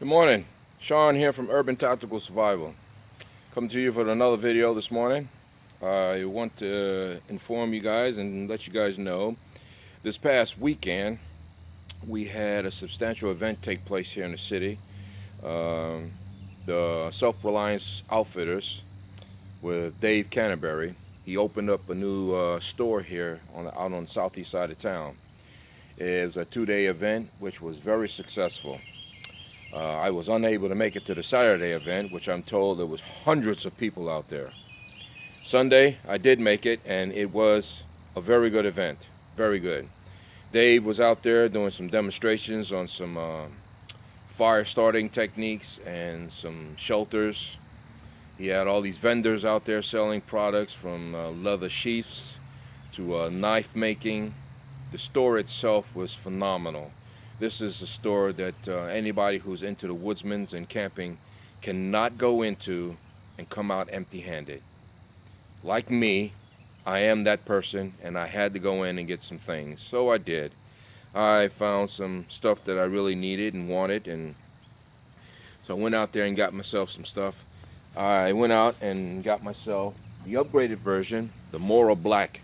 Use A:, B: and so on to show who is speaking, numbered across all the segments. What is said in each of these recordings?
A: Good morning, Sean here from Urban Tactical Survival. Coming to you for another video this morning. I want to inform you guys and let you guys know this past weekend we had a substantial event take place here in the city. The Self-Reliance Outfitters with Dave Canterbury. He opened up a new store here out on the southeast side of town. It was a two-day event which was very successful. I was unable to make it to the Saturday event, which I'm told there was hundreds of people out there. Sunday, I did make it, and it was a very good event. Very good. Dave was out there doing some demonstrations on some fire starting techniques and some shelters. He had all these vendors out there selling products from leather sheaths to knife making. The store itself was phenomenal. This is a store that anybody who's into the woodsman's and camping cannot go into and come out empty-handed. Like me, I am that person, and I had to go in and get some things. So I did. I found some stuff that I really needed and wanted, and so I went out there and got myself some stuff. I went out and got myself the upgraded version, the Mora Black.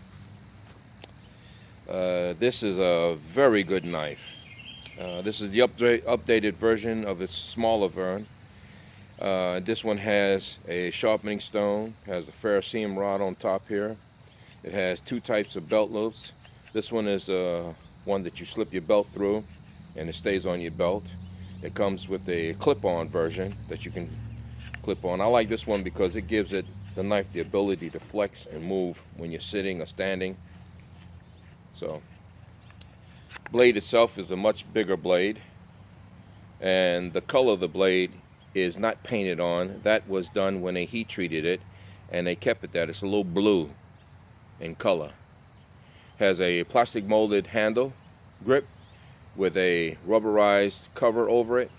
A: This is a very good knife. This is the updated version of its smaller version. This one has a sharpening stone, has a ferrocenium rod on top here. It has two types of belt loops. This one is one that you slip your belt through and it stays on your belt. It comes with a clip-on version that you can clip on. I like this one because it gives the knife the ability to flex and move when you're sitting or standing. So, blade itself is a much bigger blade, and the color of the blade is not painted on. That was done when they heat treated it, and they kept it that. It's a little blue in color. Has a plastic molded handle grip with a rubberized cover over it.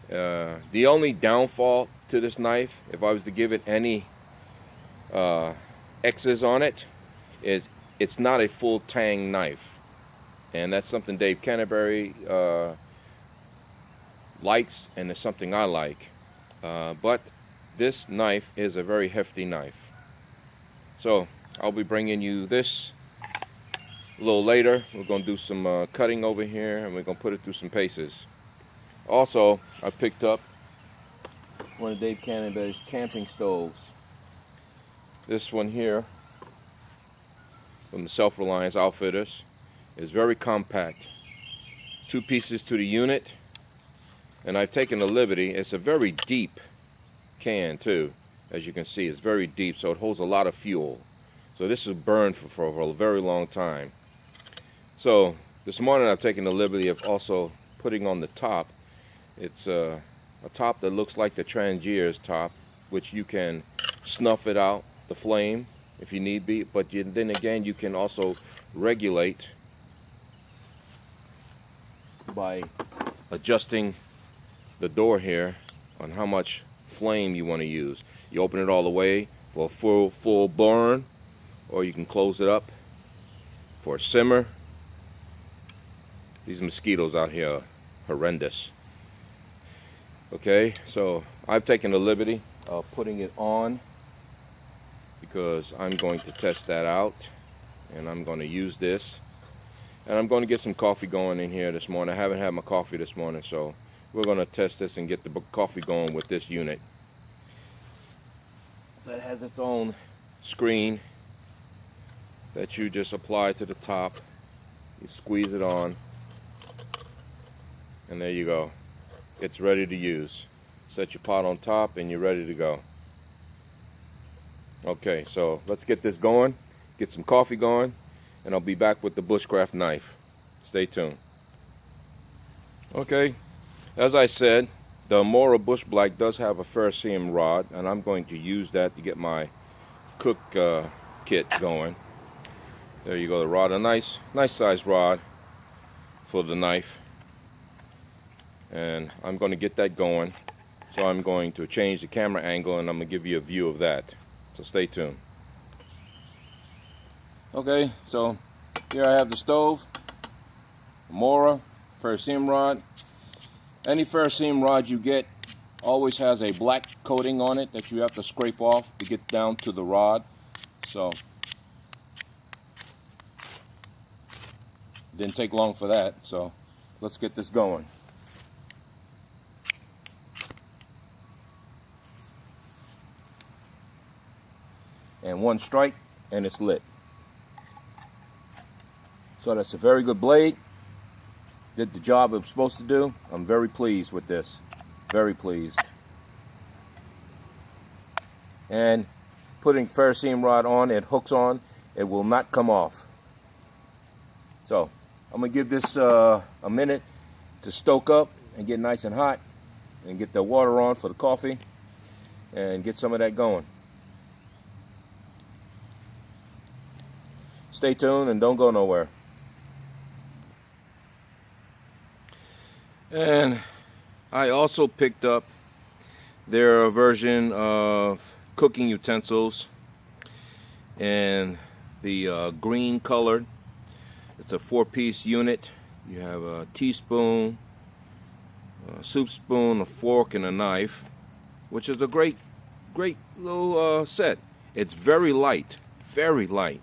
A: The only downfall to this knife, if I was to give it any X's on it, is it's not a full tang knife. And that's something Dave Canterbury likes, and it's something I like. But this knife is a very hefty knife. So I'll be bringing you this a little later. We're going to do some cutting over here, and we're going to put it through some paces. Also, I picked up one of Dave Canterbury's camping stoves. This one here from the Self-Reliance Outfitters is very compact. Two pieces to the unit, and I've taken the liberty. It's a very deep can too, as you can see. It's very deep, so it holds a lot of fuel. So this is burned for a very long time. So this morning I've taken the liberty of also putting on the top. It's a top that looks like the Trangier's top, which you can snuff it out, the flame, if you need be, but then again you can also regulate by adjusting the door here on how much flame you want to use. You open it all the way for a full burn, or you can close it up for a simmer. These mosquitoes out here are horrendous. Okay, so I've taken the liberty of putting it on because I'm going to test that out, and I'm going to use this, and I'm going to get some coffee going in here this morning. I haven't had my coffee this morning, so we're going to test this and get the coffee going with this unit. So it has its own screen that you just apply to the top. You squeeze it on, and there you go. It's ready to use. Set your pot on top and you're ready to go. Okay, so let's get this going, get some coffee going, and I'll be back with the bushcraft knife. Stay tuned. Okay, as I said, the Mora Bushcraft Black does have a ferrocenium rod, and I'm going to use that to get my cook kit going. There you go, the rod, a nice size rod for the knife, and I'm going to get that going. So I'm going to change the camera angle, and I'm going to give you a view of that. So stay tuned. Okay, so here I have the stove, Mora ferrocenium rod, Any ferrocenium rod you get always has a black coating on it that you have to scrape off to get down to the rod. So didn't take long for that. So let's get this going. And one strike and it's lit. So that's a very good blade. Did the job it was supposed to do. I'm very pleased with this. Very pleased. And putting ferrocenium rod on, it hooks on, it will not come off. So I'm gonna give this a minute to stoke up and get nice and hot and get the water on for the coffee and get some of that going. Stay tuned and don't go nowhere. And I also picked up their version of cooking utensils, and the green colored. It's a 4-piece unit. You have a teaspoon, a soup spoon, a fork, and a knife, which is a great little set. It's very light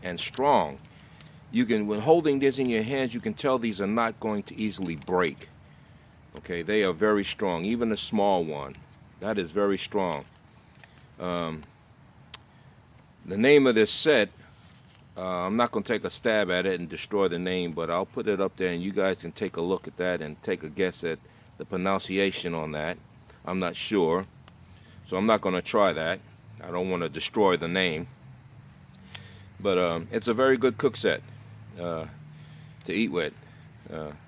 A: and strong. You can, when holding this in your hands, you can tell these are not going to easily break. Okay, they are very strong, even a small one. That is very strong. The name of this set, I'm not going to take a stab at it and destroy the name, but I'll put it up there and you guys can take a look at that and take a guess at the pronunciation on that. I'm not sure, so I'm not going to try that. I don't want to destroy the name. But it's a very good cook set to eat with.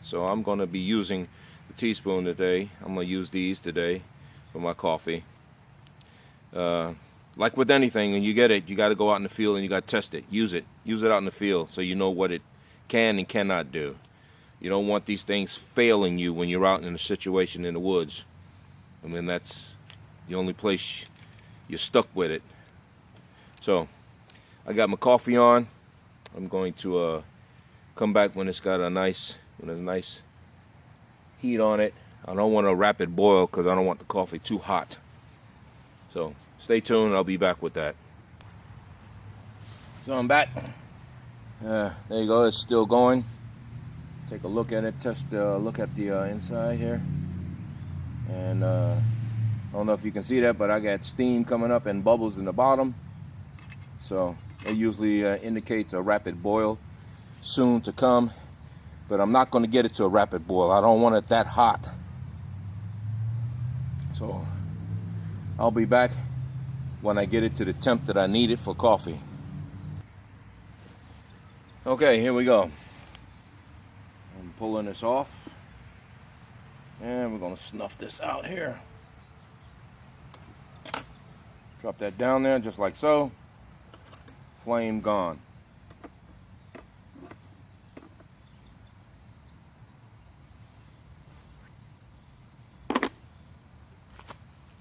A: So I'm going to be using the teaspoon today. I'm going to use these today for my coffee. Like with anything, when you get it, you got to go out in the field and you got to test it. Use it out in the field so you know what it can and cannot do. You don't want these things failing you when you're out in a situation in the woods. I mean, that's the only place you're stuck with it. So I got my coffee on. I'm going to come back when it's got a nice heat on it. I don't want a rapid boil because I don't want the coffee too hot. So stay tuned, I'll be back with that. So I'm back. There you go, it's still going. Take a look at it, look at the inside here. And I don't know if you can see that, but I got steam coming up and bubbles in the bottom. So it usually indicates a rapid boil soon to come. But I'm not going to get it to a rapid boil. I don't want it that hot. So I'll be back when I get it to the temp that I need it for coffee. Okay, here we go. I'm pulling this off. And we're going to snuff this out here. Drop that down there just like so. Flame gone.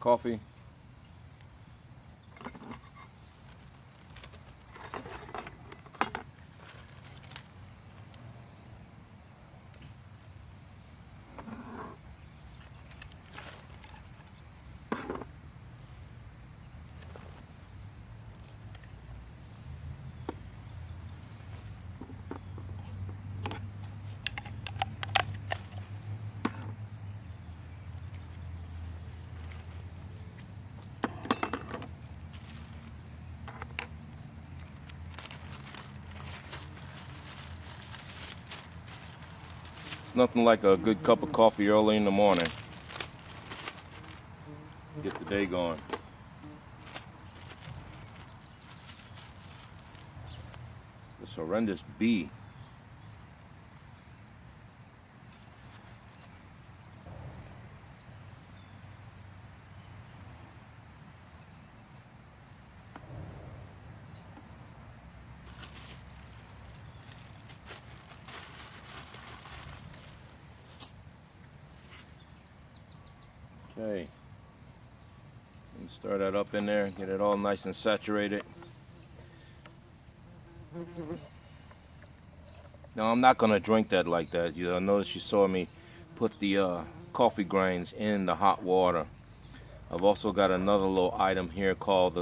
A: Coffee. Nothing like a good cup of coffee early in the morning. Get the day going. This horrendous bee. Okay, and stir that up in there, get it all nice and saturated. Now I'm not gonna drink that like that. You notice you saw me put the coffee grinds in the hot water. I've also got another little item here called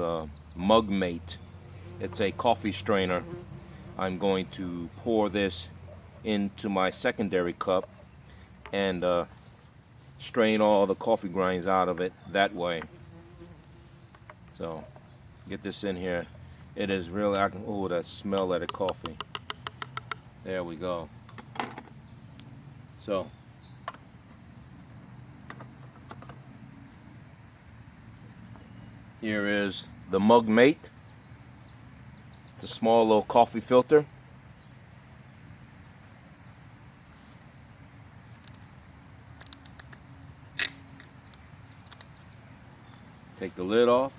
A: Mug Mate. It's a coffee strainer. I'm going to pour this into my secondary cup and strain all the coffee grinds out of it that way. So get this in here. It is really, oh, that smell of the coffee. There we go. So here is the Mug Mate. It's a small little coffee filter. Take the lid off.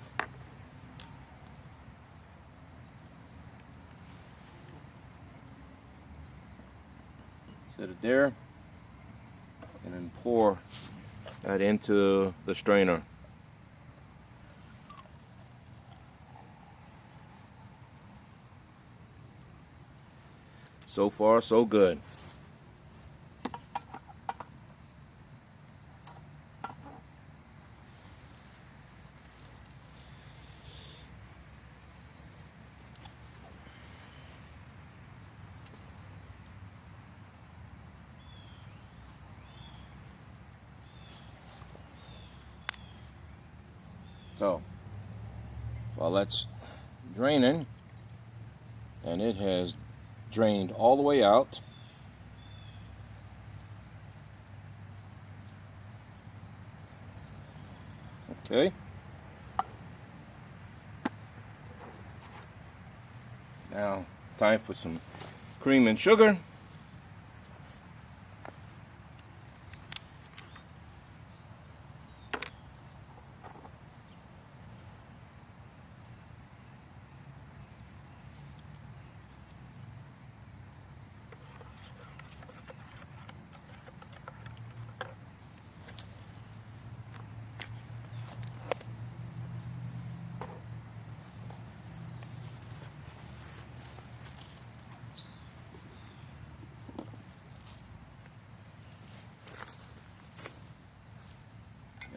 A: Set it there. And then pour that into the strainer. So far, so good. So, while that's draining, and it has drained all the way out, okay. Now, time for some cream and sugar.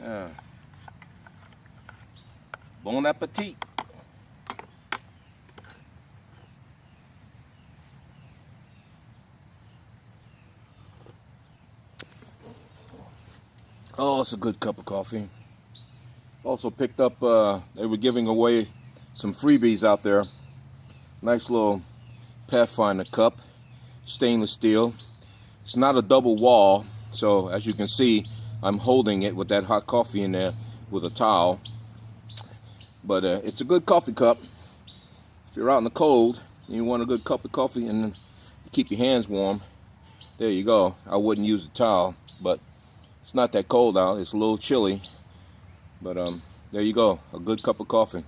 A: Yeah. Bon appetit. Oh, it's a good cup of coffee. Also picked up, they were giving away some freebies out there. Nice little Pathfinder cup, stainless steel. It's not a double wall, so as you can see, I'm holding it with that hot coffee in there with a towel. But it's a good coffee cup. If you're out in the cold and you want a good cup of coffee and keep your hands warm, there you go. I wouldn't use a towel, but it's not that cold out. It's a little chilly. But there you go, a good cup of coffee.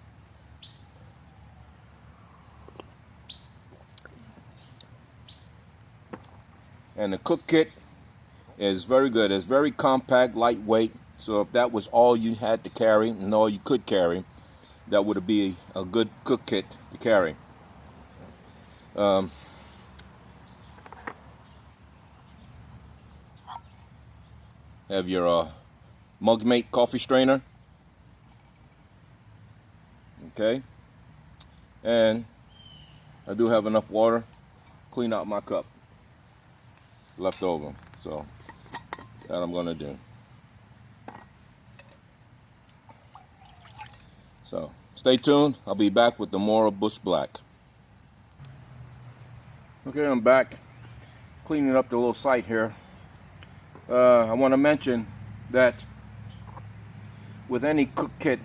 A: And the cook kit is very good. It's very compact, lightweight. So if that was all you had to carry and all you could carry, that would be a good cook kit to carry. Have your Mug Mate coffee strainer. Okay. And I do have enough water. Clean out my cup left over. So that I'm going to do. So stay tuned. I'll be back with the Mora Bushcraft Black. Okay, I'm back cleaning up the little site here. I want to mention that with any cook kit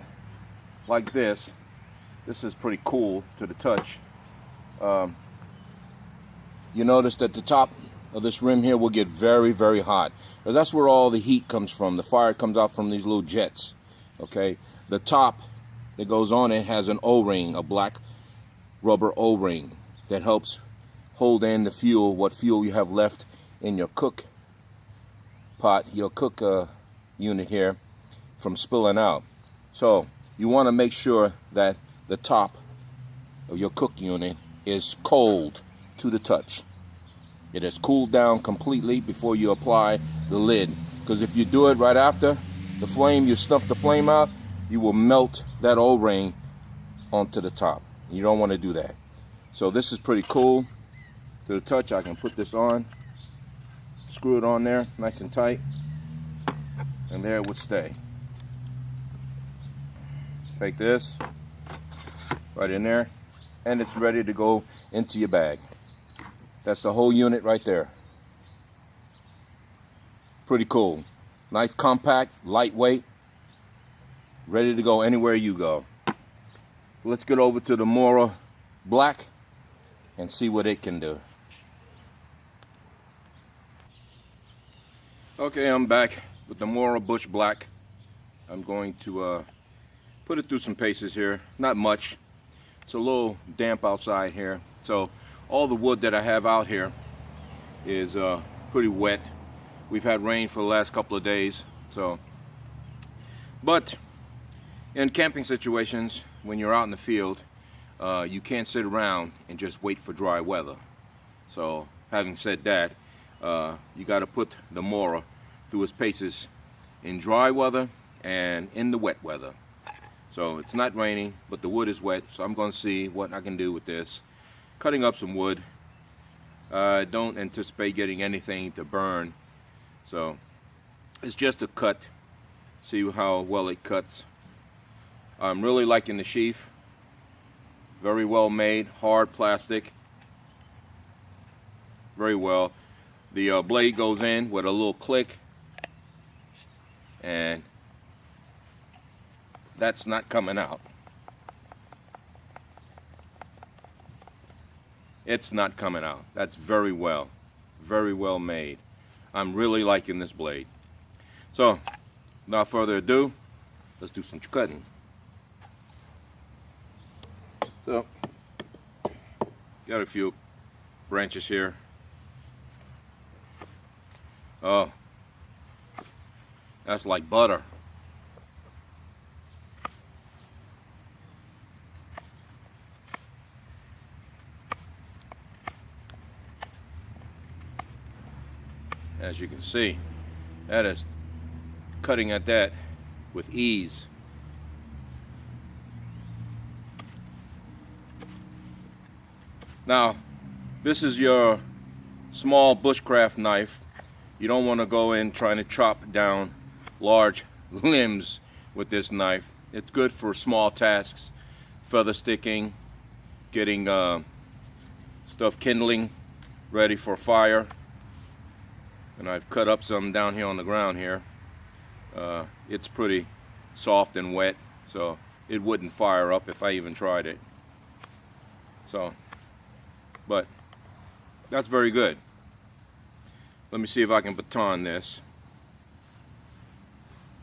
A: like this is pretty cool to the touch. You notice that the top of this rim here will get very, very hot. Now, that's where all the heat comes from. The fire comes out from these little jets. Okay, the top that goes on it has an O-ring, a black rubber O-ring that helps hold in the fuel, what fuel you have left in your cook pot, your cook unit here, from spilling out. So you want to make sure that the top of your cook unit is cold to the touch. It has cooled down completely before you apply the lid, because if you do it right after the flame, you snuff the flame out, you will melt that O-ring onto the top. You don't want to do that. So this is pretty cool. To the touch, I can put this on, screw it on there nice and tight, and there it would stay. Take this right in there, and it's ready to go into your bag. That's the whole unit right there. Pretty cool. Nice, compact, lightweight, ready to go anywhere you go. Let's get over to the Mora Black and see what it can do. Okay, I'm back with the Mora Bush Black. I'm going to put it through some paces here. Not much. It's a little damp outside here. So all the wood that I have out here is pretty wet. We've had rain for the last couple of days. But in camping situations, when you're out in the field, you can't sit around and just wait for dry weather. So having said that, you got to put the Mora through its paces in dry weather and in the wet weather. So it's not raining, but the wood is wet, so I'm going to see what I can do with this. Cutting up some wood. I don't anticipate getting anything to burn, so it's just a cut. See how well it cuts. I'm really liking the sheath. Very well made, hard plastic. Very well. The blade goes in with a little click, and that's not coming out. It's not coming out. That's very well made. I'm really liking this blade. So, without further ado, let's do some cutting. So, got a few branches here. Oh, that's like butter. As you can see, that is cutting at that with ease. Now, this is your small bushcraft knife. You don't want to go in trying to chop down large limbs with this knife. It's good for small tasks, feather sticking, getting stuff kindling, ready for fire. And I've cut up some down here on the ground here. It's pretty soft and wet, so it wouldn't fire up if I even tried it. So, but that's very good. Let me see if I can baton this.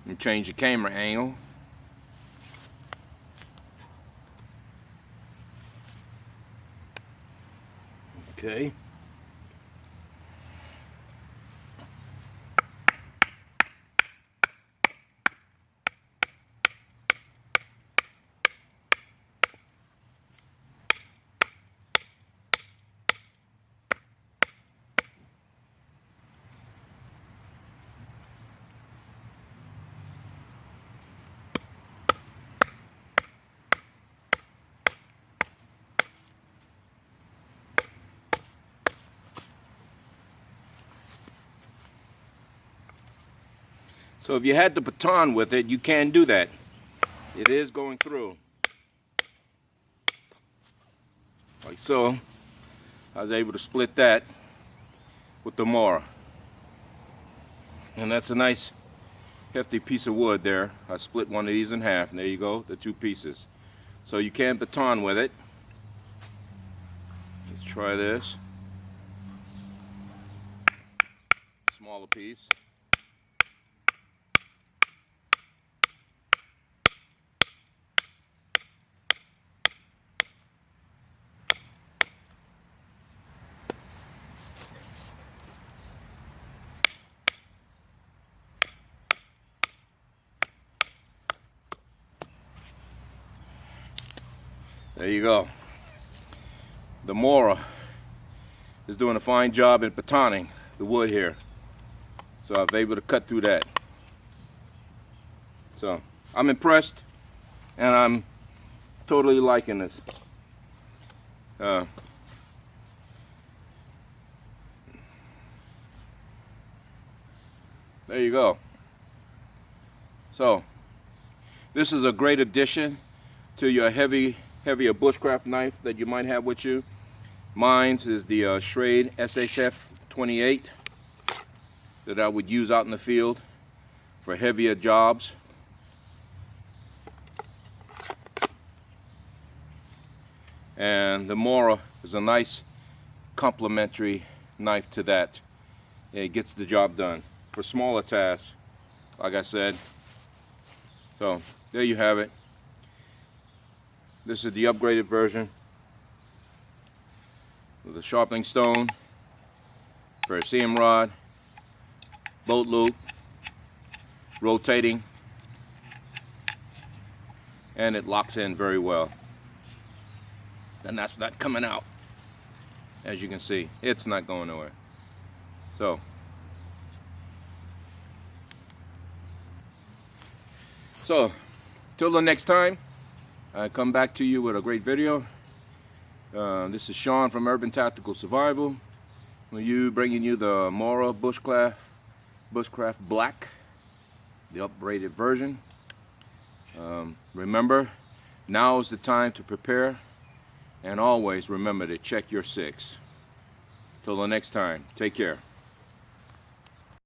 A: And change the camera angle. Okay. So if you had the baton with it, you can do that. It is going through. Like so. I was able to split that with the Mora. And that's a nice hefty piece of wood there. I split one of these in half, and there you go, the two pieces. So you can baton with it. Let's try this. Smaller piece. There you go. The Mora is doing a fine job at batoning the wood here. So I was able to cut through that. So I'm impressed, and I'm totally liking this. There you go. So this is a great addition to your heavier bushcraft knife that you might have with you. Mine is the Schrade SHF 28 that I would use out in the field for heavier jobs. And the Mora is a nice complementary knife to that. It gets the job done for smaller tasks, like I said. So there you have it. This is the upgraded version with a sharpening stone, ferrocenium rod, bolt loop, rotating, and it locks in very well. And that's not coming out. As you can see, it's not going nowhere. So till the next time I come back to you with a great video. This is Sean from Urban Tactical Survival, bringing you the Mora Bushcraft Black, the upgraded version. Remember, now is the time to prepare, and always remember to check your six. Till the next time, take care.